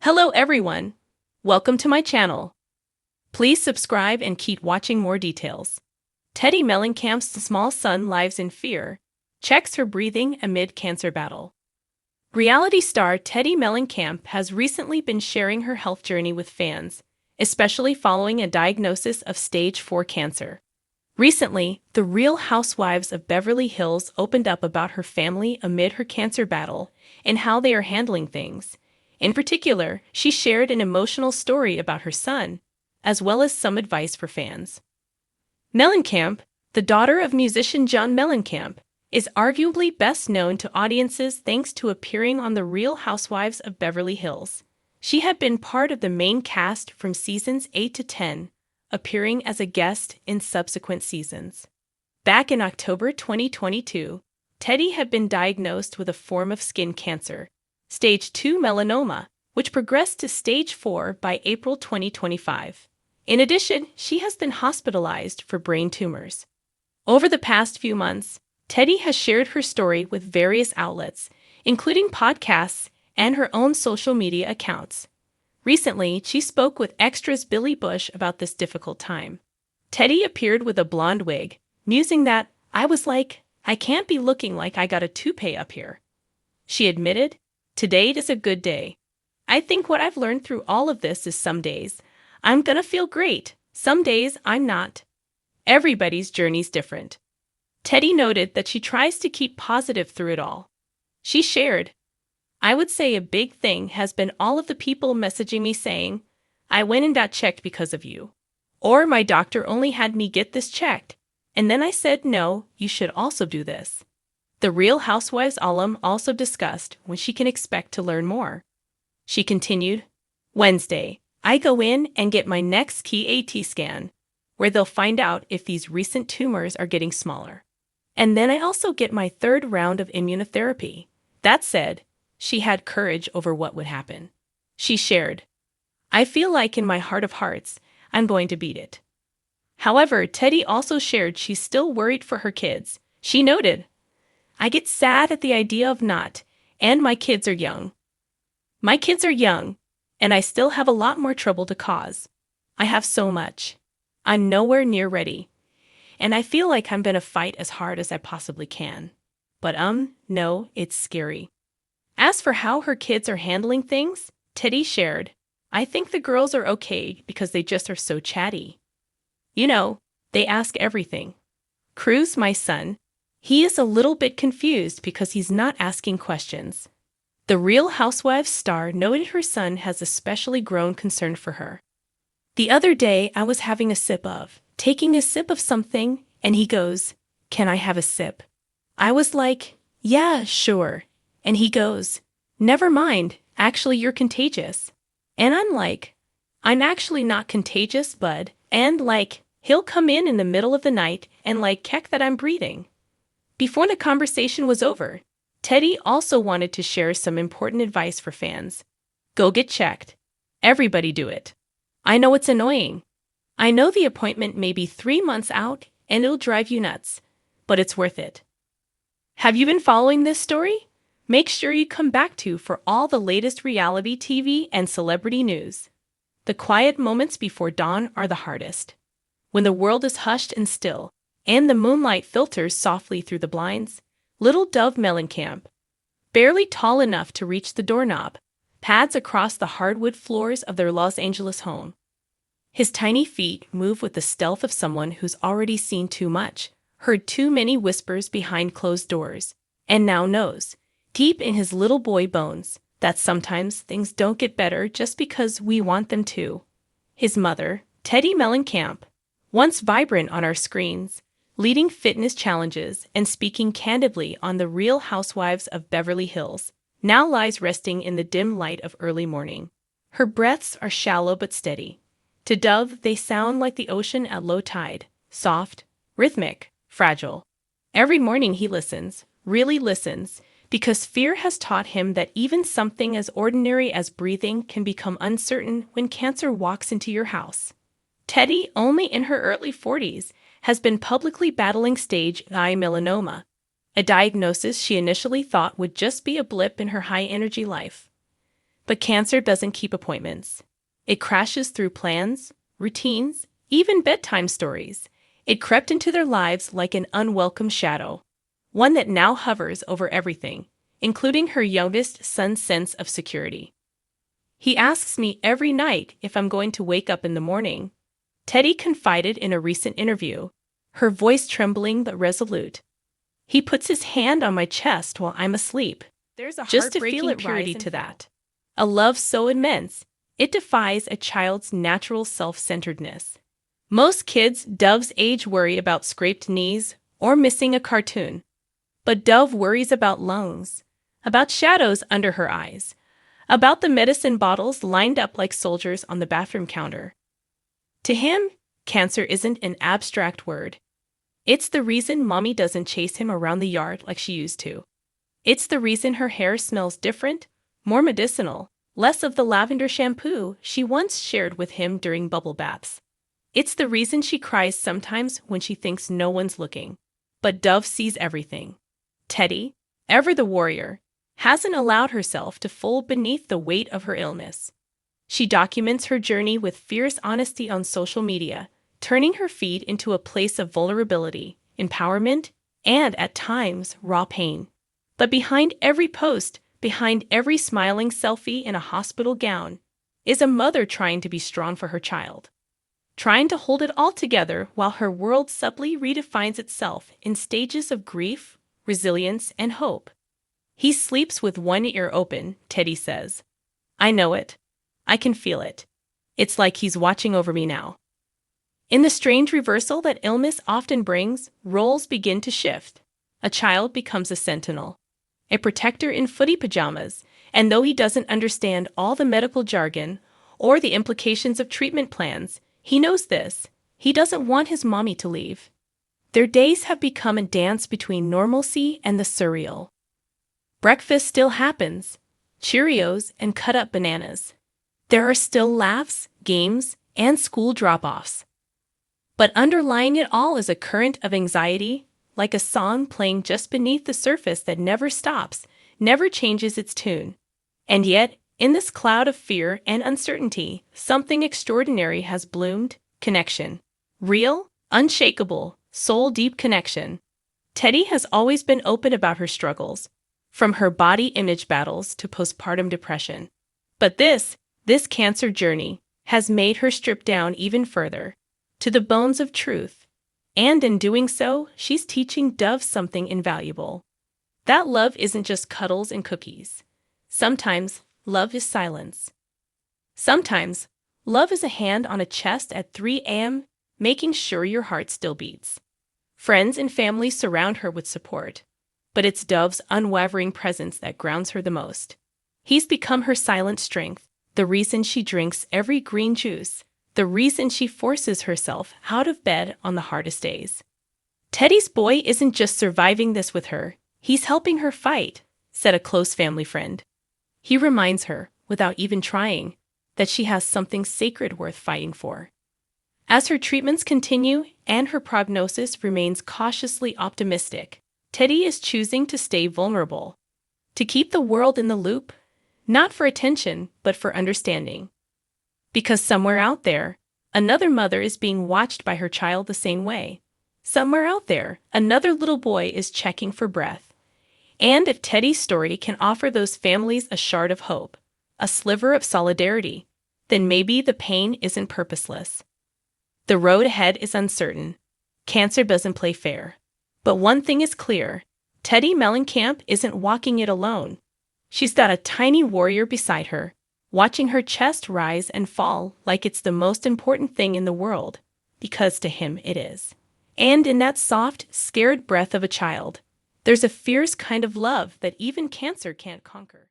Hello everyone! Welcome to my channel. Please subscribe and keep watching more details. Teddi Mellencamp's small son lives in fear, checks her breathing amid cancer battle. Reality star Teddi Mellencamp has recently been sharing her health journey with fans, especially following a diagnosis of stage 4 cancer. Recently, the Real Housewives of Beverly Hills opened up about her family amid her cancer battle and how they are handling things. In particular, she shared an emotional story about her son, as well as some advice for fans. Mellencamp, the daughter of musician John Mellencamp, is arguably best known to audiences thanks to appearing on The Real Housewives of Beverly Hills. She had been part of the main cast from seasons 8 to 10, appearing as a guest in subsequent seasons. Back in October 2022, Teddi had been diagnosed with a form of skin cancer, stage 2 melanoma, which progressed to stage 4 by April 2025. In addition, she has been hospitalized for brain tumors. Over the past few months, Teddi has shared her story with various outlets, including podcasts and her own social media accounts. Recently, she spoke with Extra's Billy Bush about this difficult time. Teddi appeared with a blonde wig, musing that, "I was like, I can't be looking like I got a toupee up here." She admitted, "Today is a good day. I think what I've learned through all of this is some days I'm gonna feel great, some days I'm not. Everybody's journey's different." Teddi noted that she tries to keep positive through it all. She shared, "I would say a big thing has been all of the people messaging me saying, 'I went and got checked because of you.' Or 'my doctor only had me get this checked, and then I said, no, you should also do this.'" The Real Housewives alum also discussed when she can expect to learn more. She continued, "Wednesday, I go in and get my next key AT scan, where they'll find out if these recent tumors are getting smaller. And then I also get my third round of immunotherapy." That said, she had courage over what would happen. She shared, "I feel like in my heart of hearts, I'm going to beat it." However, Teddi also shared she's still worried for her kids. She noted, "I get sad at the idea of not, and my kids are young. My kids are young, and I still have a lot more trouble to cause. I have so much. I'm nowhere near ready. And I feel like I'm gonna fight as hard as I possibly can. But no, it's scary." As for how her kids are handling things, Teddi shared, "I think the girls are okay because they just are so chatty. You know, they ask everything. Cruz, my son, he is a little bit confused because he's not asking questions." The Real Housewives star noted her son has especially grown concerned for her. "The other day I was taking a sip of something, and he goes, 'Can I have a sip?' I was like, 'Yeah, sure.' And he goes, 'Never mind, actually you're contagious.' And I'm like, 'I'm actually not contagious, bud.' And like, he'll come in the middle of the night and like check that I'm breathing." Before the conversation was over, Teddi also wanted to share some important advice for fans. "Go get checked. Everybody do it. I know it's annoying. I know the appointment may be 3 months out and it'll drive you nuts, but it's worth it." Have you been following this story? Make sure you come back for all the latest reality TV and celebrity news. The quiet moments before dawn are the hardest. When the world is hushed and still, and the moonlight filters softly through the blinds, little Dove Mellencamp, barely tall enough to reach the doorknob, pads across the hardwood floors of their Los Angeles home. His tiny feet move with the stealth of someone who's already seen too much, heard too many whispers behind closed doors, and now knows, deep in his little boy bones, that sometimes things don't get better just because we want them to. His mother, Teddi Mellencamp, once vibrant on our screens, leading fitness challenges and speaking candidly on The Real Housewives of Beverly Hills, now lies resting in the dim light of early morning. Her breaths are shallow but steady. To Dove, they sound like the ocean at low tide, soft, rhythmic, fragile. Every morning he listens, really listens, because fear has taught him that even something as ordinary as breathing can become uncertain when cancer walks into your house. Teddi, only in her early 40s, has been publicly battling stage 9 melanoma, a diagnosis she initially thought would just be a blip in her high-energy life. But cancer doesn't keep appointments. It crashes through plans, routines, even bedtime stories. It crept into their lives like an unwelcome shadow, one that now hovers over everything, including her youngest son's sense of security. He asks me every night if I'm going to wake up in the morning, Teddi confided in a recent interview, her voice trembling but resolute. He puts his hand on my chest while I'm asleep, There's a just to feel it purity to that. A love so immense, it defies a child's natural self-centeredness. Most kids Dove's age worry about scraped knees or missing a cartoon. But Dove worries about lungs, about shadows under her eyes, about the medicine bottles lined up like soldiers on the bathroom counter. To him, cancer isn't an abstract word. It's the reason Mommy doesn't chase him around the yard like she used to. It's the reason her hair smells different, more medicinal, less of the lavender shampoo she once shared with him during bubble baths. It's the reason she cries sometimes when she thinks no one's looking. But Dove sees everything. Teddi, ever the warrior, hasn't allowed herself to fold beneath the weight of her illness. She documents her journey with fierce honesty on social media, turning her feed into a place of vulnerability, empowerment, and, at times, raw pain. But behind every post, behind every smiling selfie in a hospital gown, is a mother trying to be strong for her child, trying to hold it all together while her world subtly redefines itself in stages of grief, resilience, and hope. He sleeps with one ear open, Teddi says. I know it. I can feel it. It's like he's watching over me now. In the strange reversal that illness often brings, roles begin to shift. A child becomes a sentinel, a protector in footy pajamas, and though he doesn't understand all the medical jargon or the implications of treatment plans, he knows this: he doesn't want his mommy to leave. Their days have become a dance between normalcy and the surreal. Breakfast still happens, Cheerios and cut-up bananas. There are still laughs, games, and school drop-offs. But underlying it all is a current of anxiety, like a song playing just beneath the surface that never stops, never changes its tune. And yet, in this cloud of fear and uncertainty, something extraordinary has bloomed: connection. Real, unshakable, soul-deep connection. Teddi has always been open about her struggles, from her body image battles to postpartum depression. But this cancer journey has made her strip down even further, to the bones of truth. And in doing so, she's teaching Dove something invaluable. That love isn't just cuddles and cookies. Sometimes, love is silence. Sometimes, love is a hand on a chest at 3 a.m., making sure your heart still beats. Friends and family surround her with support, but it's Dove's unwavering presence that grounds her the most. He's become her silent strength, the reason she drinks every green juice, the reason she forces herself out of bed on the hardest days. Teddi's boy isn't just surviving this with her, he's helping her fight, said a close family friend. He reminds her, without even trying, that she has something sacred worth fighting for. As her treatments continue and her prognosis remains cautiously optimistic, Teddi is choosing to stay vulnerable, to keep the world in the loop, not for attention, but for understanding. Because somewhere out there, another mother is being watched by her child the same way. Somewhere out there, another little boy is checking for breath. And if Teddi's story can offer those families a shard of hope, a sliver of solidarity, then maybe the pain isn't purposeless. The road ahead is uncertain. Cancer doesn't play fair. But one thing is clear: Teddi Mellencamp isn't walking it alone. She's got a tiny warrior beside her, watching her chest rise and fall like it's the most important thing in the world, because to him it is. And in that soft, scared breath of a child, there's a fierce kind of love that even cancer can't conquer.